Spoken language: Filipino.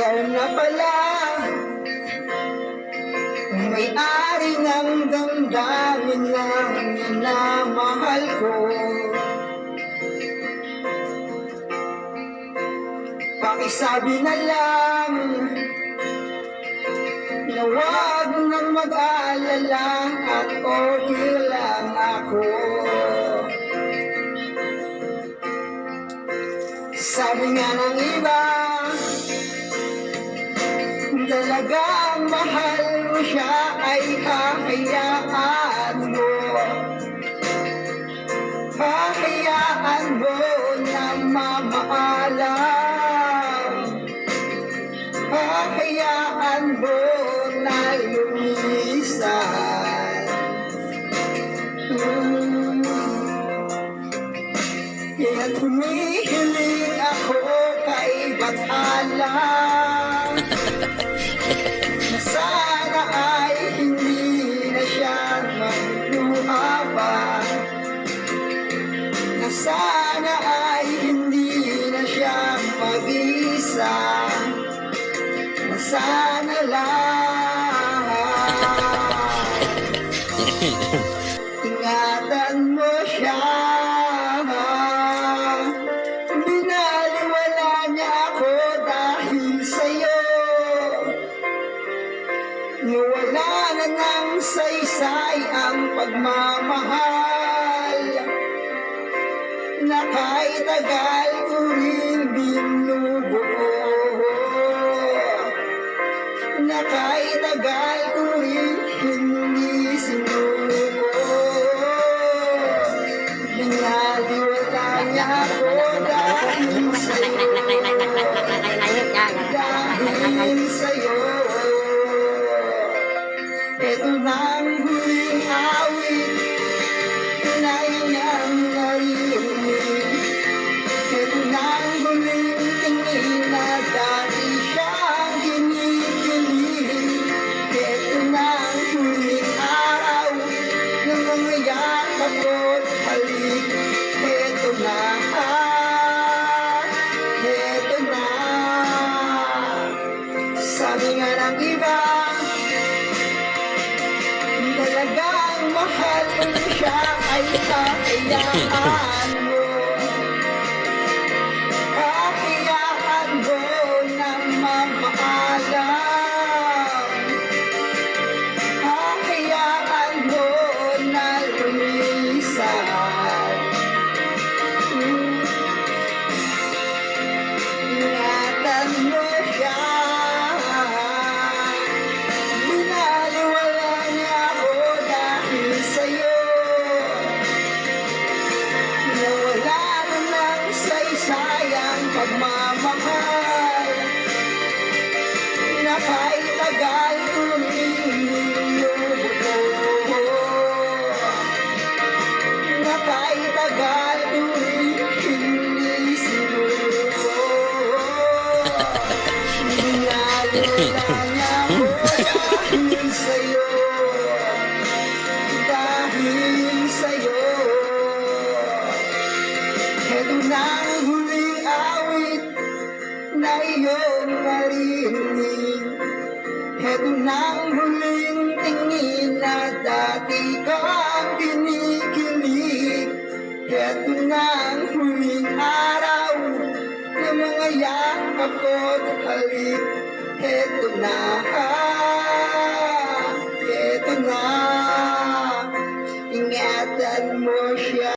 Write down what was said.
Ikaw na pala ang may-ari ng damdamin ng minamahal ko. Pakisabi na lang na huwag nang mag-aalala at okay lang ako. Sabi nga ng iba, talagang mahal mo siya ay hahayaan mo. Hahayaan mo na mamaalam. Hahayaan mo na lumisan. Kaya humihiling ako kay Bathala na sana ay hindi na siya magluha pa, na sana ay hindi na siya mag-isa, na sana lang ingatan mo siya. Binaliwala niya ako dahil sa'yo. Nawala na ng saysay ang pagmamahal na kahit tagal ko rin binubuo, na kahit tagal ko rin hindi sinuko. Binaliwala niya ako dahil sa'yo, dahil sa'yo. Ito nang huling awit na inyong narinig. Ito nang huling tingin na dati siyang kinikilig. Ito nang huling araw na mga yakap ko't halik. Ito na, ito na. Sabi nga ng iba, talagang mahal mo siya ay hahayaan mo. Hahayaan mo na mamaalam. Hahayaan mo na lumisan. Ingatan mo siya. Binaliwala niya ako dahil sa'yo. Nawala na ng saysayang pagmamahal na kahit tagal ko rin ninubuo, na kahit tagal ko rin hindi sinuko. Binaliwala niya ako dahil sa'yo, dahil sa'yo. Ito na ang huling awit na iyong narinig. Ito na ang huling tingin na dati kang kinikilig. Ito na ang huling araw na mga yakap ko't halik. Ito na, ito na. Ingatan mo siya.